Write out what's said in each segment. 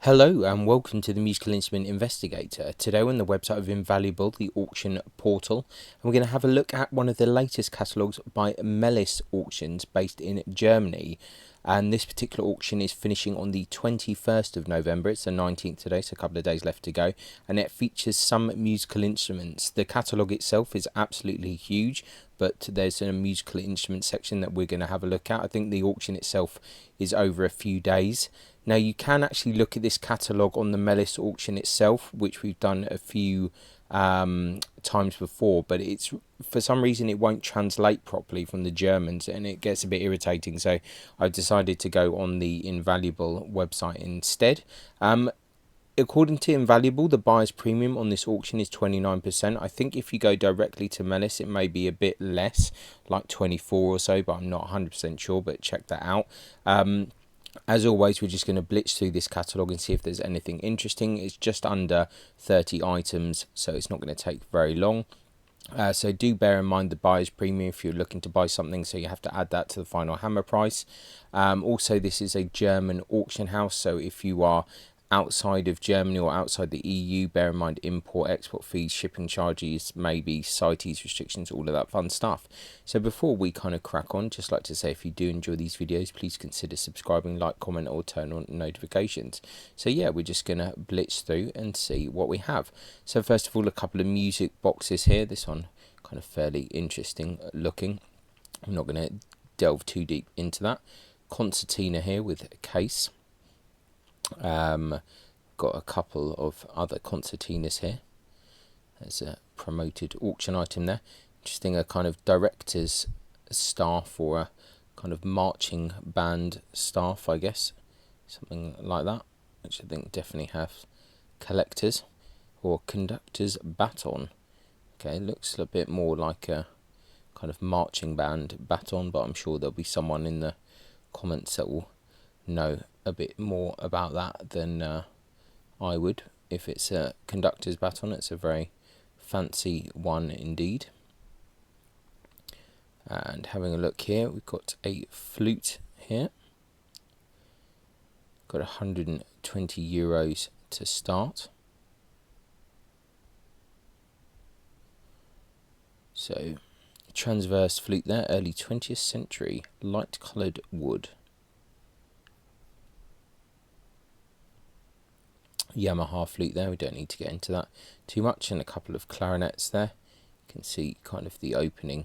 Hello and welcome to the Musical Instrument Investigator. Today we're on the website of Invaluable, the auction portal, and we're going to have a look at one of the latest catalogues by Mehlis Auctions based in Germany. And this particular auction is finishing on the 21st of November. It's the 19th today, so a couple of days left to go. And it features some musical instruments. The catalogue itself is absolutely huge, but there's a musical instrument section that we're going to have a look at. I think the auction itself is over a few days. Now you can actually look at this catalogue on the Mehlis auction itself, which we've done a few times before, but it's for some reason it won't translate properly from the Germans and it gets a bit irritating, so I've decided to go on the Invaluable website instead. According to Invaluable, the buyer's premium on this auction is 29%. I think if you go directly to Mehlis, it may be a bit less, like 24 or so, but I'm not 100% sure, but check that out. As always, we're just going to blitz through this catalogue and see if there's anything interesting. It's just under 30 items, so it's not going to take very long. So do bear in mind the buyer's premium if you're looking to buy something, so you have to add that to the final hammer price. Also, this is a German auction house, so if you are outside of Germany or outside the EU, bear in mind import, export fees, shipping charges, maybe CITES restrictions, all of that fun stuff. So before we kind of crack on, just like to say if you do enjoy these videos, please consider subscribing, like, comment or turn on notifications. So yeah, we're just going to blitz through and see what we have. So first of all, a couple of music boxes here. This one kind of fairly interesting looking. I'm not going to delve too deep into that. Concertina here with a case. Got a couple of other concertinas here. There's a promoted auction item there. Interesting, a kind of director's staff or a kind of marching band staff, I guess. Something like that, which I think definitely have collectors, or conductor's baton. Okay, looks a bit more like a kind of marching band baton, but I'm sure there'll be someone in the comments that will know a bit more about that than I would. If it's a conductor's baton, it's a very fancy one indeed. And having a look here, we've got a flute here. Got 120 euros to start. So transverse flute there, early 20th century, light coloured wood. Yamaha flute there, we don't need to get into that too much, and a couple of clarinets there. You can see kind of the opening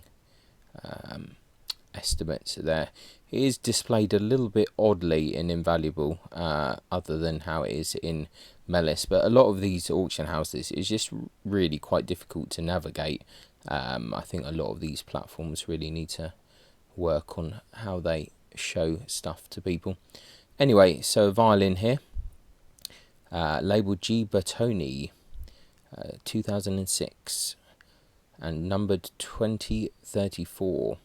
estimates there. It is displayed a little bit oddly in Invaluable, other than how it is in Mehlis, but a lot of these auction houses is just really quite difficult to navigate. I think a lot of these platforms really need to work on how they show stuff to people. Anyway, so a violin here. Labeled G. Bertoni, 2006, and numbered 2034.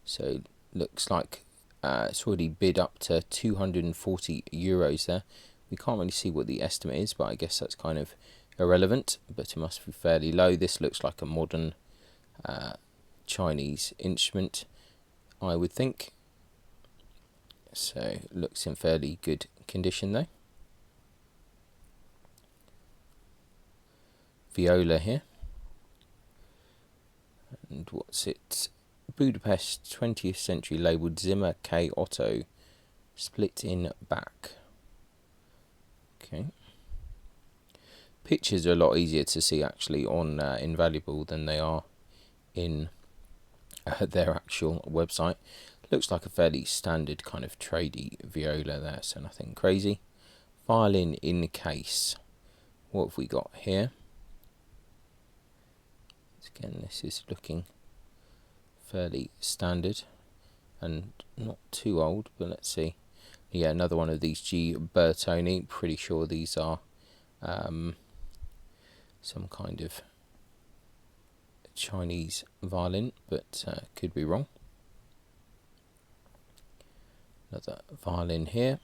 So looks like it's already bid up to 240 euros there. We can't really see what the estimate is, but I guess that's kind of irrelevant, but it must be fairly low. This looks like a modern Chinese instrument, I would think. So looks in fairly good condition though. Viola here, and what's it? Budapest 20th century, labelled Zimmer K. Otto, split in back. Okay, pictures are a lot easier to see actually on Invaluable than they are in their actual website. Looks like a fairly standard kind of tradey viola there, so nothing crazy. Violin in case. What have we got here? Again, this is looking fairly standard and not too old, but let's see. Yeah, another one of these G. Bertoni. Pretty sure these are some kind of Chinese violin, but could be wrong. Another violin here.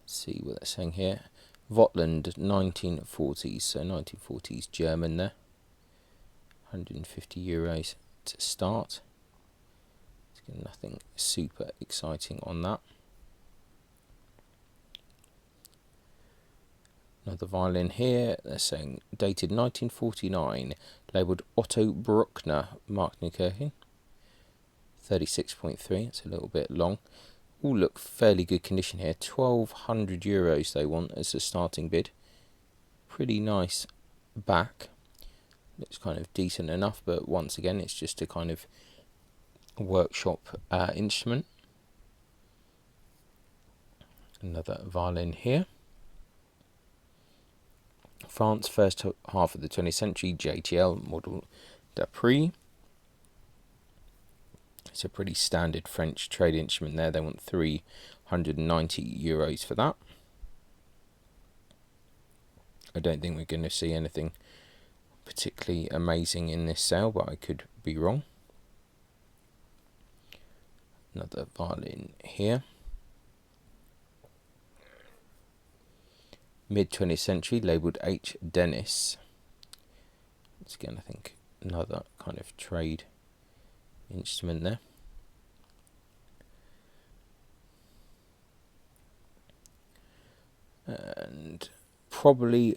Let's see what they're saying here. Votland 1940s, so 1940s German there. 150 euros to start. Nothing super exciting on that. Another violin here, they're saying dated 1949, labelled Otto Bruckner, Marknenkirchen, 36.3, it's a little bit long. All look fairly good condition here, €1,200 they want as a starting bid. Pretty nice back, looks kind of decent enough, but once again it's just a kind of workshop instrument. Another violin here. France, first half of the 20th century, JTL model d'Après. It's a pretty standard French trade instrument there. They want €390 for that. I don't think we're going to see anything particularly amazing in this sale, but I could be wrong. Another violin here. Mid-20th century, labelled H. Dennis. Once again, I think another kind of trade instrument there. And probably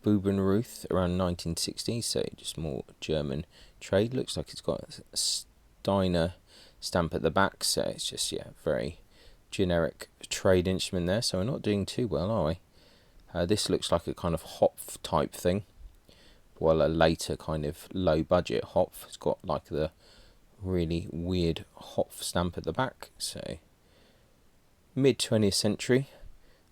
Bubenruth around 1960, so just more German trade. Looks like it's got a Steiner stamp at the back, so it's just, yeah, very generic trade instrument there. So we're not doing too well, are we? This looks like a kind of Hopf type thing, while a later kind of low budget Hopf has got like the really weird Hopf stamp at the back. So mid 20th century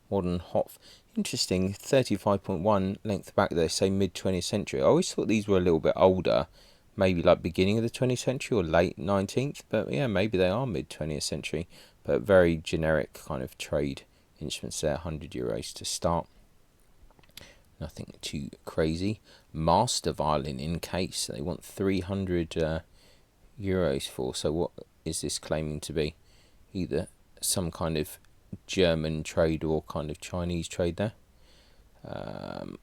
modern Hopf. Interesting, 35.1 length back there, say mid 20th century. I always thought these were a little bit older, maybe like beginning of the 20th century or late 19th, but yeah, maybe they are mid 20th century, but very generic kind of trade instruments there. €100 to start. Nothing too crazy. Master violin in case. They want €300 for. So what is this claiming to be? Either some kind of German trade or kind of Chinese trade there.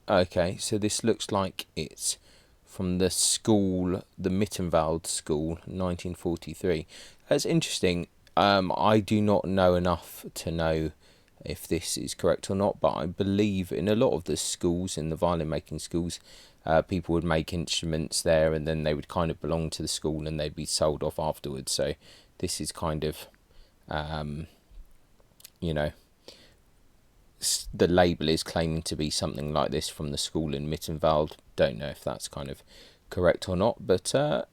Okay, so this looks like it's from the school, the Mittenwald school, 1943. That's interesting. I do not know enough to know if this is correct or not, but I believe in a lot of the schools, in the violin making schools, people would make instruments there and then they would kind of belong to the school and they'd be sold off afterwards. So this is kind of, you know, the label is claiming to be something like this from the school in Mittenwald. Don't know if that's kind of correct or not, but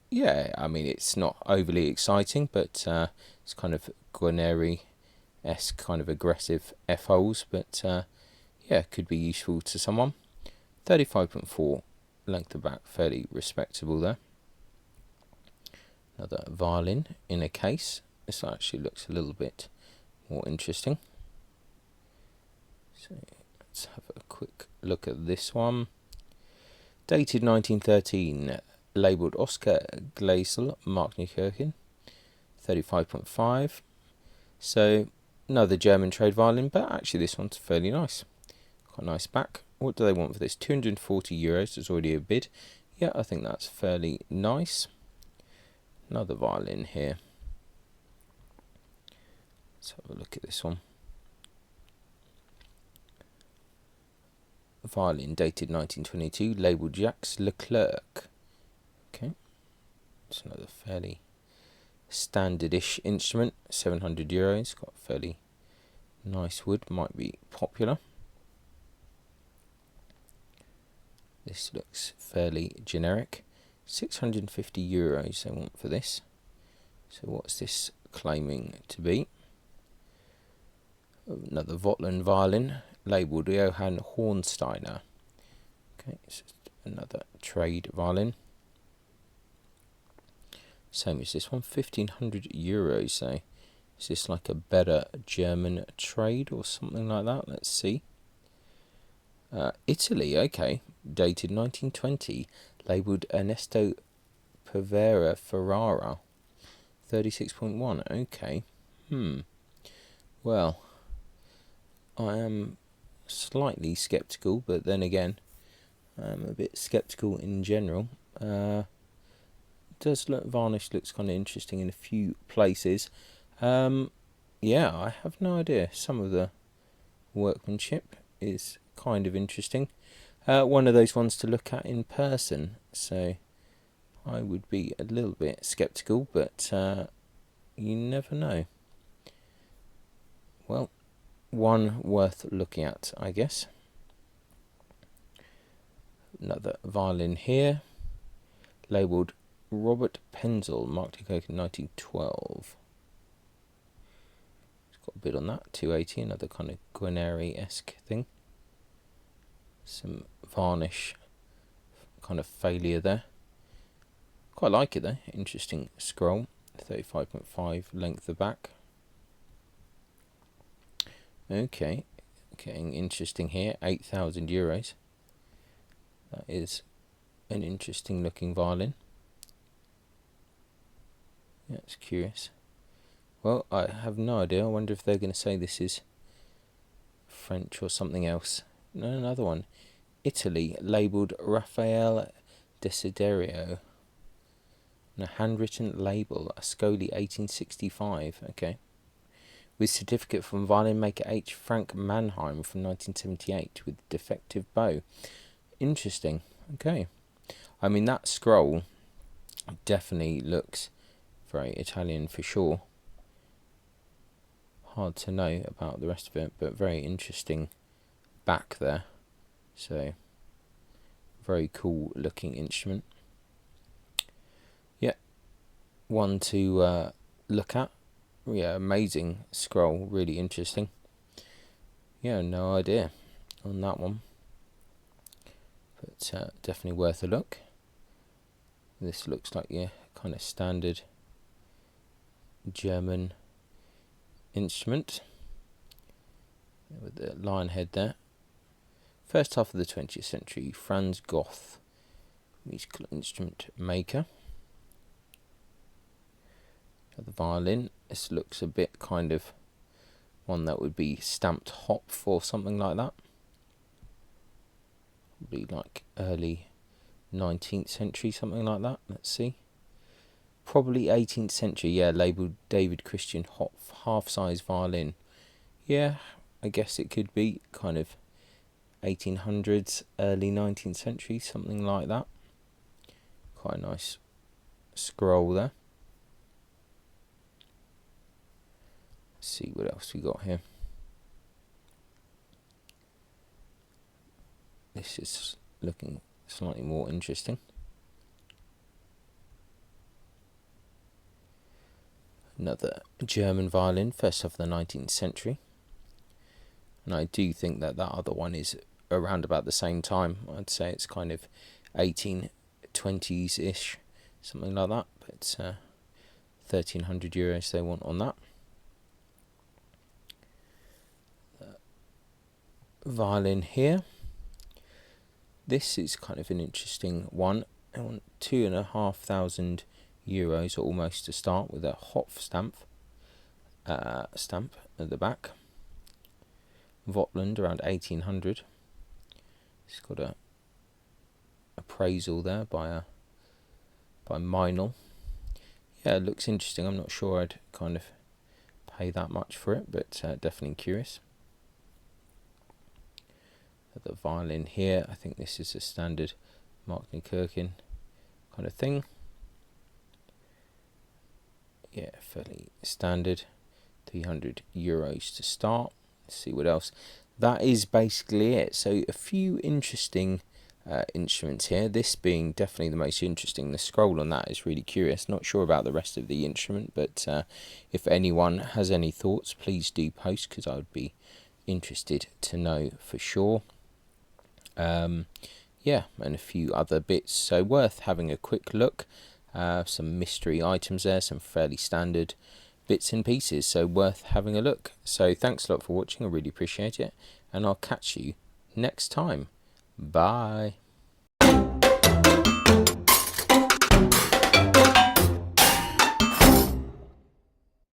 yeah, I mean, it's not overly exciting, but it's kind of Guarneri-esque, kind of aggressive F-holes, but yeah, could be useful to someone. 35.4 length of back, fairly respectable there. Another violin in a case. This actually looks a little bit more interesting. So let's have a quick look at this one. Dated 1913, labelled Oscar Gleisel, Marknenkirchen, 35.5. So another German trade violin, but actually this one's fairly nice. Got a nice back. What do they want for this? €240. There's already a bid. Yeah, I think that's fairly nice. Another violin here. Let's have a look at this one. Violin dated 1922, labelled Jacques Leclerc. Okay, it's another fairly standardish instrument. €700. Got fairly nice wood, might be popular. This looks fairly generic. €650 they want for this. So what's this claiming to be? Another Votland violin, labelled Johann Hornsteiner. Okay, it's another trade violin. Same as this one, €1,500. So is this like a better German trade or something like that? Let's see. Italy, okay, dated 1920, labelled Ernesto Pavera Ferrara, 36.1. Okay, well, I am slightly sceptical, but then again, I'm a bit sceptical in general. Does look varnish, looks kind of interesting in a few places. Yeah, I have no idea. Some of the workmanship is kind of interesting. One of those ones to look at in person, so I would be a little bit skeptical, but you never know. Well, one worth looking at, I guess. Another violin here, labelled Robert Penzel, marked in 1912. It's got a bit on that, 280, another kind of Guarneri-esque thing. Some varnish kind of failure there. Quite like it though, interesting scroll, 35.5 length the back. Okay, getting interesting here, 8,000 euros. That is an interesting looking violin. Yeah, it's curious. Well, I have no idea. I wonder if they're going to say this is French or something else. No, another one. Italy, labelled Raphael Desiderio. And a handwritten label, Ascoli 1865. Okay. With certificate from violin maker H. Frank Mannheim from 1978 with defective bow. Interesting. Okay. I mean, that scroll definitely looks very Italian for sure. Hard to know about the rest of it, but very interesting back there. So, very cool looking instrument. Yeah, one to look at. Yeah, amazing scroll, really interesting. Yeah, no idea on that one, but definitely worth a look. This looks like your kind of standard German instrument with the lion head there. First half of the 20th century, Franz Goth, musical instrument maker. The violin, this looks a bit kind of one that would be stamped Hopf or something like that. Probably like early 19th century, something like that. Let's see. Probably 18th century, yeah, labelled David Christian Hopf, half-size violin. Yeah, I guess it could be kind of 1800s, early 19th century, something like that. Quite a nice scroll there. Let's see what else we got here. This is looking slightly more interesting. Another German violin, first half of the 19th century. And I do think that that other one is around about the same time. I'd say it's kind of 1820s-ish, something like that. But it's 1,300 euros they want on that. Violin here. This is kind of an interesting one. I want 2,500 euros almost to start, with a Hopf stamp at the back. Votland around 1800. It's got a appraisal there by Meinl. Yeah, it looks interesting. I'm not sure I'd kind of pay that much for it, but definitely curious. The violin here, I think this is a standard Marknenkirchen kind of thing. Yeah, fairly standard. 300 euros to start. Let's see what else. That is basically it. So a few interesting instruments here. This being definitely the most interesting. The scroll on that is really curious. Not sure about the rest of the instrument, but if anyone has any thoughts, please do post, because I would be interested to know for sure. Yeah, and a few other bits, so worth having a quick look. Some mystery items there, some fairly standard bits and pieces, so worth having a look. So thanks a lot for watching, I really appreciate it, and I'll catch you next time. Bye.